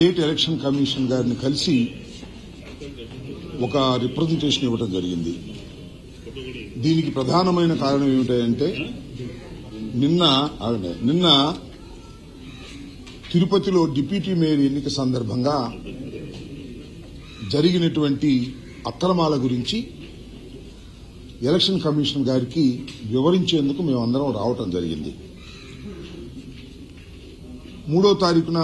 State election commission గారిని కలిసి ఒక రిప్రజెంటేషన్ ఇవ్వడం జరిగింది. దీనికి ప్రధానమైన కారణం ఏమిటంటే నిన్న తిరుపతిలో డిప్యూటీ మేయర్ ఎన్నిక సందర్భంగా జరిగినటువంటి అక్రమాల గురించి ఎలక్షన్ కమిషన్ గారికి వివరించేందుకు మేమందరం రావటం జరిగింది. 3వ తారీఖున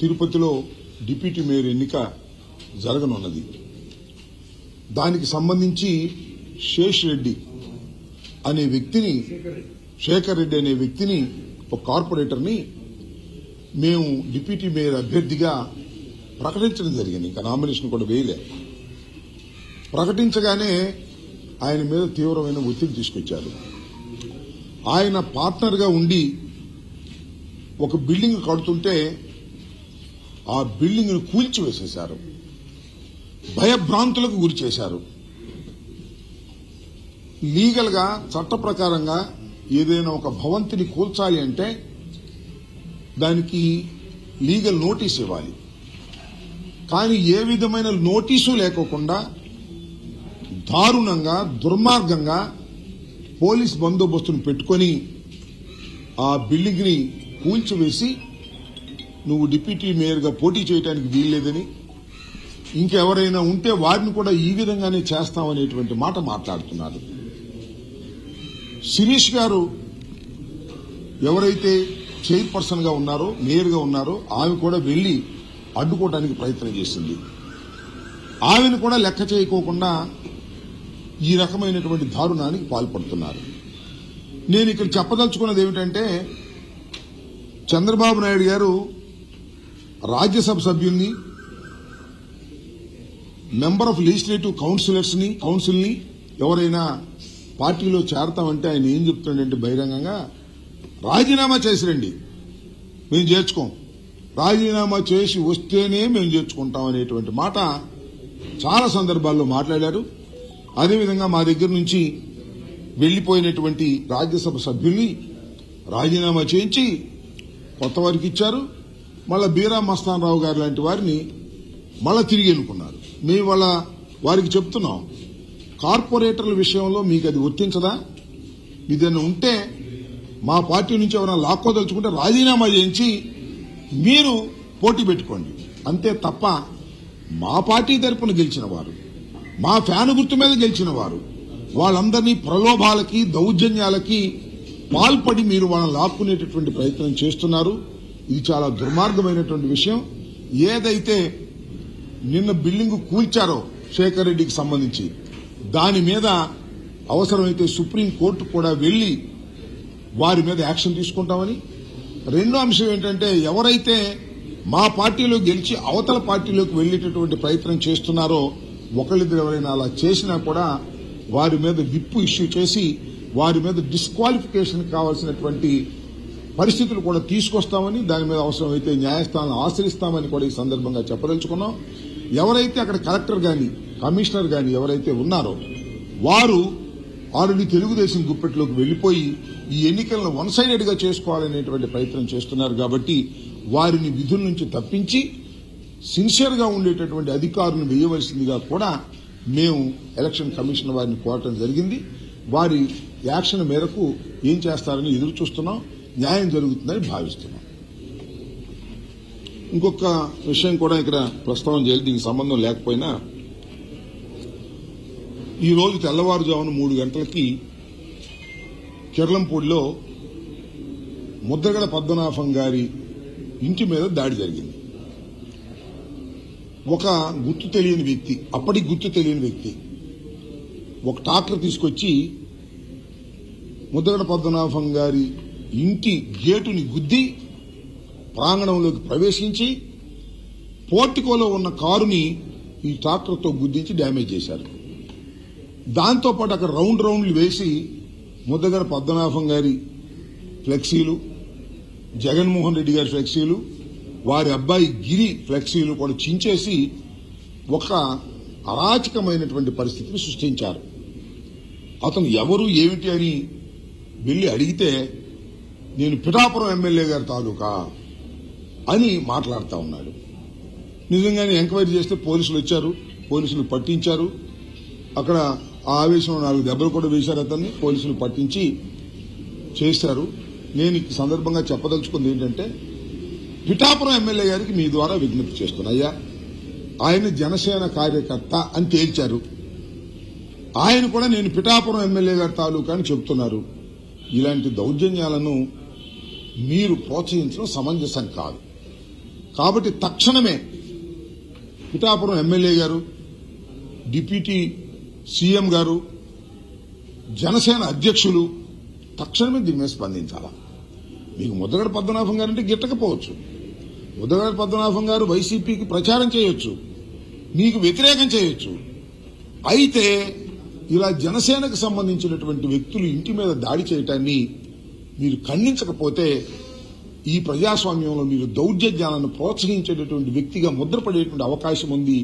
తిరుపతిలో డిప్యూటీ మేయర్ ఎన్నిక జరగనున్నది. దానికి సంబంధించి శేఖర్ రెడ్డి అనే వ్యక్తిని ఒక కార్పొరేటర్ని మేము డిప్యూటీ మేయర్ అభ్యర్థిగా ప్రకటించడం జరిగింది. ఇంకా నామినేషన్ కూడా వేయలే. ప్రకటించగానే ఆయన మీద తీవ్రమైన ఒత్తిడి తీసుకొచ్చారు. ఆయన పార్ట్నర్గా ఉండి ఒక బిల్డింగ్ కడుతుంటే ఆ బిల్డింగ్ ను కూల్చివేసేశారు, భయభ్రాంతులకు గురి చేశారు. లీగల్ గా చట్ట ప్రకారంగా ఏదైనా ఒక భవంతిని కూల్చాలి అంటే దానికి లీగల్ నోటీస్ ఇవ్వాలి. కానీ ఏ విధమైన నోటీసు లేకోకుండా దారుణంగా దుర్మార్గంగా పోలీస్ బందోబస్తును పెట్టుకుని ఆ బిల్డింగ్ ని కూల్చివేసి నువ్వు డిప్యూటీ మేయర్గా పోటీ చేయడానికి వీల్లేదని, ఇంకెవరైనా ఉంటే వారిని కూడా ఈ విధంగానే చేస్తామనేటువంటి మాట మాట్లాడుతున్నారు. శిరీష్ గారు ఎవరైతే చైర్పర్సన్ గా ఉన్నారో, మేయర్గా ఉన్నారో ఆమె కూడా వెళ్లి అడ్డుకోవడానికి ప్రయత్నం చేసింది. ఆమెను కూడా లెక్క చేయకోకుండా ఈ రకమైనటువంటి దారుణానికి పాల్పడుతున్నారు. నేను ఇక్కడ చెప్పదలుచుకున్నది ఏమిటంటే చంద్రబాబు నాయుడు గారు రాజ్యసభ సభ్యుల్ని, మెంబర్ ఆఫ్ లెజిస్లేటివ్ కౌన్సిల్ని ఎవరైనా పార్టీలో చేరతామంటే ఆయన ఏం చెప్తున్నాడంటే బహిరంగంగా రాజీనామా చేసి రండి, మేము చేర్చుకోం, రాజీనామా చేసి వస్తేనే మేము చేర్చుకుంటాం అనేటువంటి మాట చాలా సందర్భాల్లో మాట్లాడారు. అదేవిధంగా మా దగ్గర నుంచి వెళ్లిపోయినటువంటి రాజ్యసభ సభ్యుల్ని రాజీనామా చేయించి కొత్త వారికి ఇచ్చారు. మళ్ళా బీరా మస్తాన్ రావు గారు లాంటి వారిని మళ్ళా తిరిగి ఎన్నుకున్నారు. మేము వారికి చెప్తున్నాం, కార్పొరేటర్ల విషయంలో మీకు అది వర్తించదా? ఇదన్నా ఉంటే మా పార్టీ నుంచి ఎవరైనా లాక్కోదలుచుకుంటే రాజీనామా చేయించి మీరు పోటీ పెట్టుకోండి, అంతే తప్ప మా పార్టీ తరపున గెలిచిన వారు, మా ఫ్యాను గుర్తు మీద గెలిచిన వారు వాళ్ళందరినీ ప్రలోభాలకి దౌర్జన్యాలకి పాల్పడి మీరు వాళ్ళని లాక్కునేటటువంటి ప్రయత్నం చేస్తున్నారు. ఇది చాలా దుర్మార్గమైనటువంటి విషయం. ఏదైతే నిన్న బిల్డింగ్ కూల్చారో శేఖర్ రెడ్డికి సంబంధించి దాని మీద అవసరమైతే సుప్రీంకోర్టు కూడా వెళ్లి వారి మీద యాక్షన్ తీసుకుంటామని, రెండో అంశం ఏంటంటే ఎవరైతే మా పార్టీలో గెలిచి అవతల పార్టీలోకి వెళ్లేటటువంటి ప్రయత్నం చేస్తున్నారో ఒకళ్ళిద్దరు ఎవరైనా అలా చేసినా కూడా వారి మీద విప్పు ఇష్యూ చేసి వారి మీద డిస్క్వాలిఫికేషన్ కావాల్సినటువంటి పరిస్థితులు కూడా తీసుకొస్తామని, దాని మీద అవసరమైతే న్యాయస్థానం ఆశ్రయిస్తామని కూడా ఈ సందర్భంగా చెప్పదలుచుకున్నాం. ఎవరైతే అక్కడ కలెక్టర్ గాని కమిషనర్ గాని ఎవరైతే ఉన్నారో వారు ఆల్రెడీ తెలుగుదేశం గుప్పెట్లోకి వెళ్లిపోయి ఈ ఎన్నికలను వన్ సైడెడ్ గా చేసుకోవాలనేటువంటి ప్రయత్నం చేస్తున్నారు. కాబట్టి వారిని విధుల నుంచి తప్పించి సిన్సియర్ గా ఉండేటటువంటి అధికారులను వేయవలసిందిగా కూడా మేము ఎలక్షన్ కమిషన్ వారిని కోరటం జరిగింది. వారి యాక్షన్ మేరకు ఏం చేస్తారని ఎదురు చూస్తున్నాం. న్యాయం జరుగుతుందని భావిస్తున్నాం. ఇంకొక విషయం కూడా ఇక్కడ ప్రస్తావన చేయాలి, దీనికి సంబంధం లేకపోయినా ఈ రోజు తెల్లవారుజామున 3 గంటలకి కిర్లంపూడిలో ముద్రగడ పద్మనాభం గారి ఇంటి మీద దాడి జరిగింది. ఒక గుర్తు తెలియని వ్యక్తి, అప్పటికి గుర్తు తెలియని వ్యక్తి ఒక ట్రాక్టర్ తీసుకొచ్చి ముద్రగడ పద్మనాభం గారి ఇంటి గేటుని గుద్ది ప్రాంగణంలోకి ప్రవేశించి పోర్టికోలో ఉన్న కారుని ఈ ట్రాక్టర్తో గుద్దించి డ్యామేజ్ చేశారు. దాంతోపాటు అక్కడ రౌండ్లు వేసి ముద్రగడ పద్మనాభం గారి ఫ్లెక్సీలు, జగన్మోహన్ రెడ్డి గారి ఫ్లెక్సీలు, వారి అబ్బాయి గిరి ఫ్లెక్సీలు కూడా చించేసి ఒక అరాచకమైనటువంటి పరిస్థితిని సృష్టించారు. అతను ఎవరు ఏమిటి అని వెళ్లి అడిగితే నేను పిఠాపురం ఎమ్మెల్యే గారి తాలూకా అని మాట్లాడుతూ ఉన్నాడు. నిజంగానే ఎంక్వైరీ చేస్తే పోలీసులు వచ్చారు, పోలీసులు పట్టించారు. అక్కడ ఆ ఆవేశంలో 4 దెబ్బలు కూడా వేశారు అతన్ని, పోలీసులు పట్టించి చేశారు. నేను ఈ సందర్భంగా చెప్పదలుచుకుంది ఏంటంటే, పిఠాపురం ఎమ్మెల్యే గారికి మీ ద్వారా విజ్ఞప్తి చేస్తున్నాయ్యా, ఆయన జనసేన కార్యకర్త అని తేల్చారు. ఆయన కూడా నేను పిఠాపురం ఎమ్మెల్యే గారి తాలూకా అని చెబుతున్నారు. ఇలాంటి దౌర్జన్యాలను మీరు ప్రోత్సహించడం సమంజసం కాదు. కాబట్టి తక్షణమే పిఠాపురం ఎమ్మెల్యే గారు, డిప్యూటీ సీఎం గారు, జనసేన అధ్యక్షులు తక్షణమే దీని మీద స్పందించాలా. మీకు ముద్దగడ పద్మనాభం గారు అంటే గిట్టకపోవచ్చు, ముద్దగడ పద్మనాభం గారు వైసీపీకి ప్రచారం చేయొచ్చు, మీకు వ్యతిరేకం చేయొచ్చు. అయితే ఇలా జనసేనకు సంబంధించినటువంటి వ్యక్తులు ఇంటి మీద దాడి చేయటాన్ని మీరు ఖండించకపోతే ఈ ప్రజాస్వామ్యంలో మీరు దౌర్జన్యాలను ప్రోత్సహించేటటువంటి వ్యక్తిగా ముద్రపడేటువంటి అవకాశం ఉంది.